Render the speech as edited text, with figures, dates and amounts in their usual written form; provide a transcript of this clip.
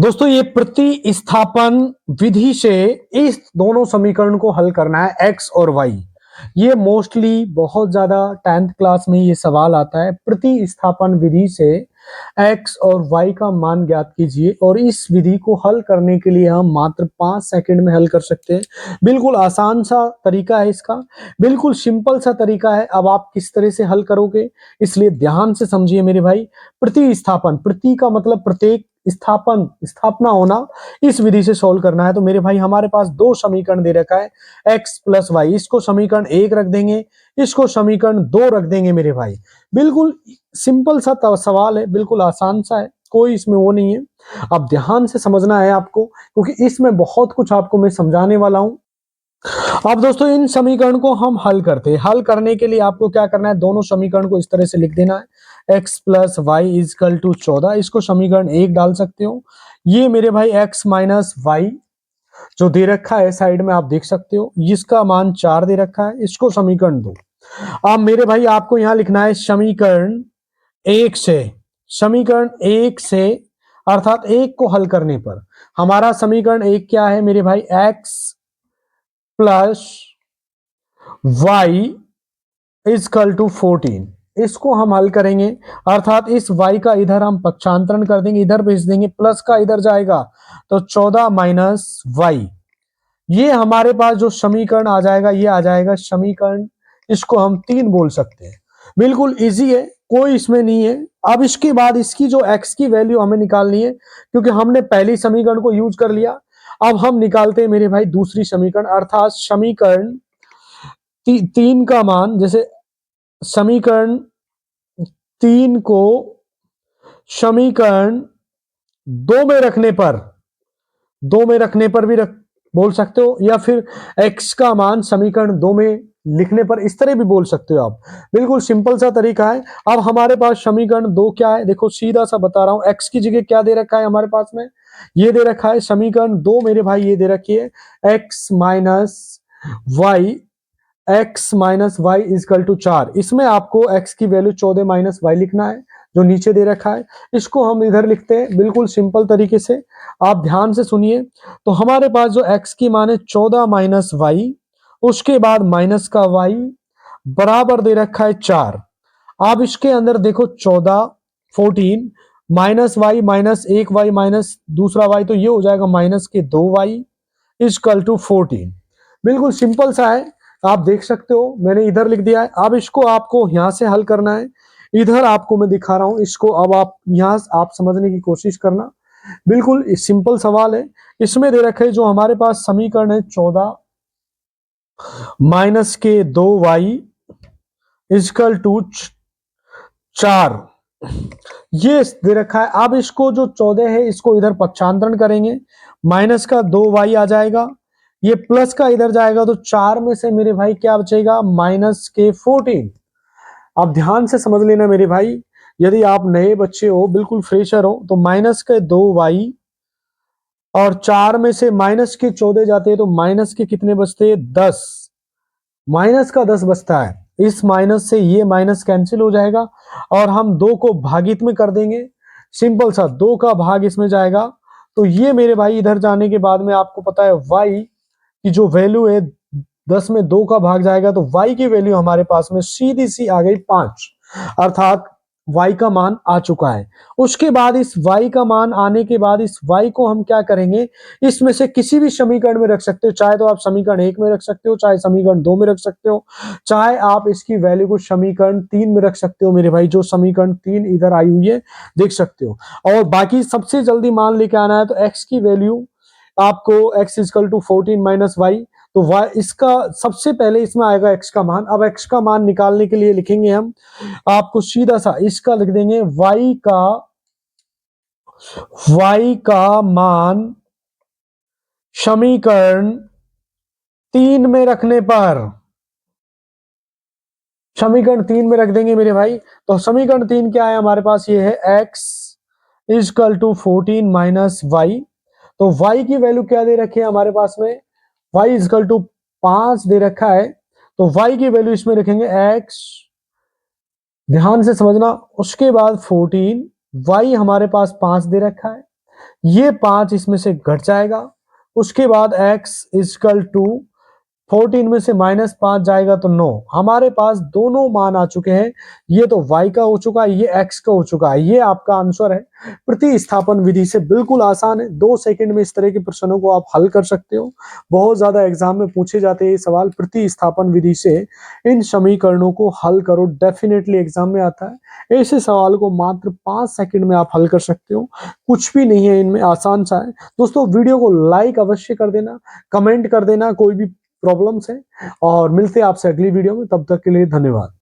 दोस्तों ये प्रतिस्थापन विधि से इस दोनों समीकरण को हल करना है एक्स और वाई। ये मोस्टली बहुत ज्यादा 10th क्लास में ये सवाल आता है। प्रतिस्थापन विधि से एक्स और वाई का मान ज्ञात कीजिए और इस विधि को हल करने के लिए हम मात्र 5 सेकंड में हल कर सकते हैं। बिल्कुल आसान सा तरीका है इसका, बिल्कुल सिंपल सा तरीका है। अब आप किस तरह से हल करोगे इसलिए ध्यान से समझिए मेरे भाई। प्रतिस्थापन, प्रति का मतलब प्रत्येक, स्थापना होना, इस विधि से सॉल्व करना है। तो मेरे भाई हमारे पास दो समीकरण दे रखा है x प्लस वाई, इसको समीकरण 1 रख देंगे, इसको समीकरण 2 रख देंगे मेरे भाई। बिल्कुल सिंपल सा सवाल है, बिल्कुल आसान सा है, कोई इसमें वो नहीं है। अब ध्यान से समझना है आपको क्योंकि इसमें बहुत कुछ आपको मैं समझाने वाला हूं। अब दोस्तों इन समीकरण को हम हल करते हैं। हल करने के लिए आपको क्या करना है, दोनों समीकरण को इस तरह से लिख देना है, x plus y is equal to 14, इसको समीकरण 1 डाल सकते हो। ये मेरे भाई x माइनस वाई जो दे रखा है साइड में आप देख सकते हो, इसका मान 4 दे रखा है, इसको समीकरण 2। अब मेरे भाई आपको यहां लिखना है समीकरण 1 से, समीकरण 1 से अर्थात 1 को हल करने पर हमारा समीकरण 1 क्या है मेरे भाई, x plus y is equal to 14, इसको हम हल करेंगे अर्थात इस y का इधर हम पक्षांतरण कर देंगे, इधर भेज देंगे, प्लस का इधर जाएगा तो 14 माइनस वाई। ये हमारे पास जो समीकरण आ जाएगा ये आ जाएगा समीकरण, इसको हम 3 बोल सकते हैं। बिल्कुल इजी है, कोई इसमें नहीं है। अब इसके बाद इसकी जो x की वैल्यू हमें निकालनी है क्योंकि हमने पहली समीकरण को यूज कर लिया। अब हम निकालते हैं मेरे भाई दूसरी समीकरण अर्थात समीकरण 3 का मान, जैसे समीकरण 3 को समीकरण 2 में रखने पर, 2 में रखने पर भी बोल सकते हो, या फिर x का मान समीकरण 2 में लिखने पर इस तरह भी बोल सकते हो आप। बिल्कुल सिंपल सा तरीका है। अब हमारे पास समीकरण 2 क्या है, देखो सीधा सा बता रहा हूं, x की जगह क्या दे रखा है हमारे पास में, ये दे रखा है समीकरण 2 मेरे भाई, ये दे रखी है x minus y, x minus y is equal to 4। इसमें आपको x की वैल्यू 14 माइनस वाई लिखना है जो नीचे दे रखा है, इसको हम इधर लिखते हैं बिल्कुल सिंपल तरीके से। आप ध्यान से सुनिए, तो हमारे पास जो x की मान है 14 माइनस वाई, उसके बाद माइनस का y बराबर दे रखा है 4। आप इसके अंदर देखो 14 14 minus y minus 1 y minus दूसरा वाई, तो ये हो जाएगा माइनस के 2 वाई इजकल टू 14। बिल्कुल सिंपल सा है, आप देख सकते हो मैंने इधर लिख दिया है। अब इसको आपको यहां से हल करना है, इधर आपको मैं दिखा रहा हूं इसको। अब आप यहां आप समझने की कोशिश करना, बिल्कुल सिंपल सवाल है। इसमें दे रखे जो हमारे पास समीकरण है 14 माइनस के 2 वाई इजकल टू 4, ये दे रखा है। अब इसको जो 14 है इसको इधर पक्षांतरण करेंगे, माइनस का 2 वाई आ जाएगा, ये प्लस का इधर जाएगा तो 4 में से मेरे भाई क्या बचेगा, माइनस के 14। अब ध्यान से समझ लेना मेरे भाई, यदि आप नए बच्चे हो, बिल्कुल फ्रेशर हो, तो माइनस के 2 वाई और 4 में से माइनस के 14 जाते हैं तो माइनस के कितने बचते हैं, 10, माइनस का 10 बचता है। इस माइनस से ये माइनस कैंसिल हो जाएगा और हम 2 को भागित में कर देंगे, सिंपल सा 2 का भाग इसमें जाएगा। तो ये मेरे भाई इधर जाने के बाद में आपको पता है y की जो वैल्यू है 10 में 2 का भाग जाएगा तो y की वैल्यू हमारे पास में सीधी सी आ गई 5, अर्थात y का मान आ चुका है। उसके बाद इस y का मान आने के बाद इस y को हम क्या करेंगे, इसमें से किसी भी समीकरण में रख सकते हो, चाहे तो आप समीकरण 1 में रख सकते हो, चाहे समीकरण 2 में रख सकते हो, चाहे आप इसकी वैल्यू को समीकरण 3 में रख सकते हो मेरे भाई, जो समीकरण 3 इधर आई हुई है देख सकते हो। और बाकी सबसे जल्दी मान लेके आना है तो x की वैल्यू आपको x is equal to 14 minus y, तो y इसका सबसे पहले इसमें आएगा x का मान। अब x का मान निकालने के लिए लिखेंगे हम, आपको सीधा सा इसका लिख देंगे y का मान समीकरण 3 में रखने पर, समीकरण 3 में रख देंगे मेरे भाई। तो समीकरण 3 क्या है हमारे पास, ये है x is equal to 14 minus y. तो y की वैल्यू क्या दे रखी है हमारे पास में, y इजकल टू 5 दे रखा है, तो y की वैल्यू इसमें रखेंगे x, ध्यान से समझना। उसके बाद 14, y हमारे पास 5 दे रखा है, ये 5 इसमें से घट जाएगा। उसके बाद x इक्वल टू 14 में से -5 जाएगा तो 9। हमारे पास दोनों मान आ चुके हैं। ये तो y का हो चुका है, ये x का हो चुका है। ये आपका आंसर है। प्रतिस्थापन विधि से बिल्कुल आसान है। 2 सेकंड में इस तरह के प्रश्नों को आप हल कर सकते हो। बहुत ज्यादा एग्जाम में पूछे जाते हैं ये सवाल। प्रतिस्थापन विधि से इन समीकरणों को हल करो, डेफिनेटली एग्जाम में आता है। ऐसे सवाल को मात्र 5 सेकंड में आप हल कर सकते हो। कुछ भी नहीं है इनमें, आसान सा है। दोस्तों वीडियो को लाइक अवश्य कर देना, कमेंट कर देना कोई भी प्रॉब्लम्स है, और मिलते हैं आपसे अगली वीडियो में। तब तक के लिए धन्यवाद।